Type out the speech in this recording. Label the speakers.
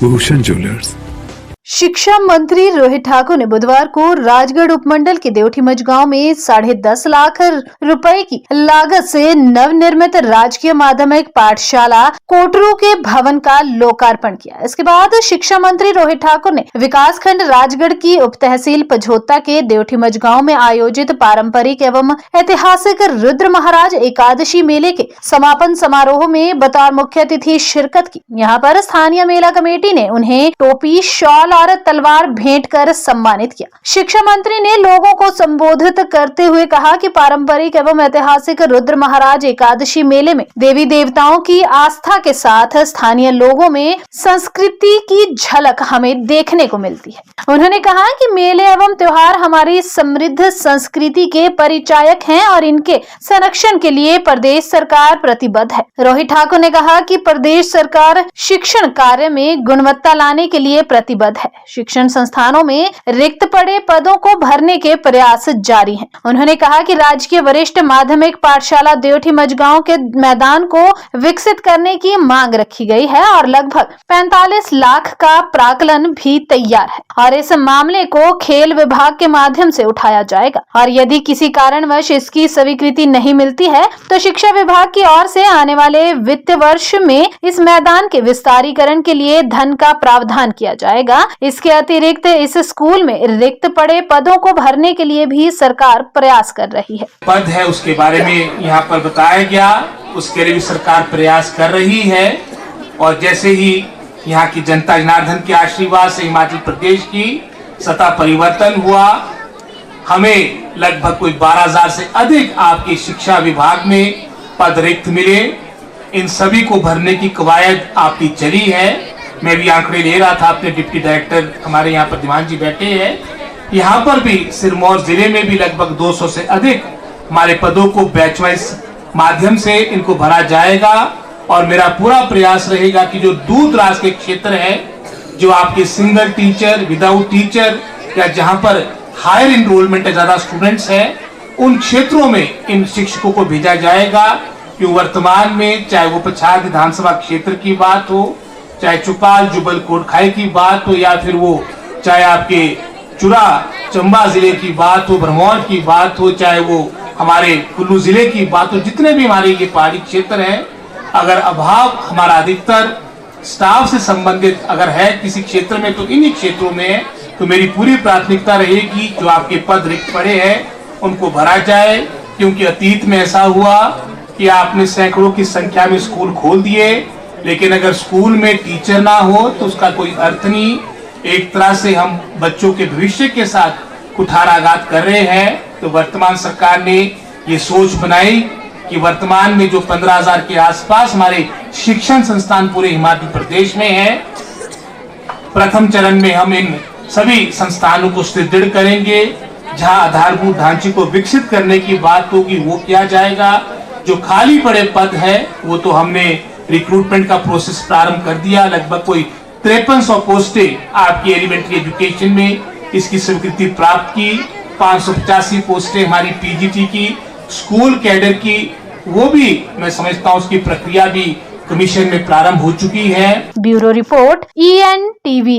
Speaker 1: Bhushan jewellers.
Speaker 2: शिक्षा मंत्री रोहित ठाकुर ने बुधवार को राजगढ़ उपमंडल के देवठी मझगांव में 10.5 लाख रुपए की लागत से नवनिर्मित राजकीय माध्यमिक पाठशाला कोटरू के भवन का लोकार्पण किया। इसके बाद शिक्षा मंत्री रोहित ठाकुर ने विकासखंड राजगढ़ की उप तहसील पझोत्ता के देवठी मझगांव में आयोजित पारंपरिक एवं ऐतिहासिक रुद्र महाराज एकादशी मेले के समापन समारोह में बतौर मुख्य अतिथि शिरकत की। यहाँ पर स्थानीय मेला कमेटी ने उन्हें टोपी, शॉल और तलवार भेंट कर सम्मानित किया। शिक्षा मंत्री ने लोगों को संबोधित करते हुए कहा कि पारंपरिक एवं ऐतिहासिक रुद्र महाराज एकादशी मेले में देवी देवताओं की आस्था के साथ स्थानीय लोगों में संस्कृति की झलक हमें देखने को मिलती है। उन्होंने कहा कि मेले एवं त्योहार हमारी समृद्ध संस्कृति के परिचायक हैं और इनके संरक्षण के लिए प्रदेश सरकार प्रतिबद्ध है। रोहित ठाकुर ने कहा कि प्रदेश सरकार शिक्षण कार्य में गुणवत्ता लाने के लिए प्रतिबद्ध है। शिक्षण संस्थानों में रिक्त पड़े पदों को भरने के प्रयास जारी हैं। उन्होंने कहा कि राजकीय वरिष्ठ माध्यमिक पाठशाला देवठी मझगांव के मैदान को विकसित करने की मांग रखी गई है और लगभग 45 लाख का प्राक्कलन भी तैयार है और इस मामले को खेल विभाग के माध्यम से उठाया जाएगा और यदि किसी कारणवश इसकी स्वीकृति नहीं मिलती है तो शिक्षा विभाग की ओर से आने वाले वित्त वर्ष में इस मैदान के विस्तारीकरण के लिए धन का प्रावधान किया जाएगा। इसके अतिरिक्त इस स्कूल में रिक्त पड़े पदों को भरने के लिए भी सरकार प्रयास कर रही है।
Speaker 3: पद है उसके बारे में यहाँ पर बताया गया, उसके लिए भी सरकार प्रयास कर रही है और जैसे ही यहाँ की जनता जनार्दन के आशीर्वाद से हिमाचल प्रदेश की सत्ता परिवर्तन हुआ, हमें लगभग कोई 12,000 से अधिक आपके शिक्षा विभाग में पद रिक्त मिले। इन सभी को भरने की कवायद आपकी चली है। मैं भी आंकड़े ले रहा था, अपने डिप्टी डायरेक्टर हमारे यहाँ पर दीवान जी बैठे हैं। यहाँ पर भी सिरमौर जिले में भी लगभग 200 से अधिक हमारे पदों को बैच वाइज माध्यम से इनको भरा जाएगा और मेरा पूरा प्रयास रहेगा कि जो दूर दराज के क्षेत्र है, जो आपके सिंगल टीचर, विदाउट टीचर या जहाँ पर हायर इनरोलमेंट है, ज्यादा स्टूडेंट्स है, उन क्षेत्रों में इन शिक्षकों को भेजा जाएगा। कि वर्तमान में चाहे वो पछाड़ विधानसभा क्षेत्र की बात हो, चाहे चुपाल जुबल कोटखाई की बात हो या फिर वो चाहे आपके चुरा चंबा जिले की बात हो, भरमौर की बात हो, चाहे वो हमारे कुल्लू जिले की बात हो, जितने भी हमारे ये पहाड़ी क्षेत्र हैं, अगर अभाव हमारा अधिकतर स्टाफ से संबंधित अगर है किसी क्षेत्र में तो इन्हीं क्षेत्रों में है, तो मेरी पूरी प्राथमिकता रहेगी जो आपके पद रिक्त पड़े हैं उनको भरा जाए। क्योंकि अतीत में ऐसा हुआ कि आपने सैकड़ों की संख्या में स्कूल खोल दिए, लेकिन अगर स्कूल में टीचर ना हो तो उसका कोई अर्थ नहीं। एक तरह से हम बच्चों के भविष्य के साथ कुठाराघात कर रहे हैं। तो वर्तमान सरकार ने ये सोच बनाई कि वर्तमान में जो 15,000 के आसपास हमारे शिक्षण संस्थान पूरे हिमाचल प्रदेश में है, प्रथम चरण में हम इन सभी संस्थानों को सुदृढ़ करेंगे। जहां आधारभूत ढांचे को विकसित करने की बात होगी वो किया जाएगा। जो खाली पड़े पद है वो तो हमने रिक्रूटमेंट का प्रोसेस प्रारंभ कर दिया। लगभग कोई 5300 पोस्टें आपकी एलिमेंट्री एजुकेशन में इसकी स्वीकृति प्राप्त की। 585 पोस्टें हमारी पीजीटी की, स्कूल कैडर की, वो भी मैं समझता हूँ उसकी प्रक्रिया भी कमीशन में प्रारंभ हो चुकी है।
Speaker 2: Bureau report EN TV।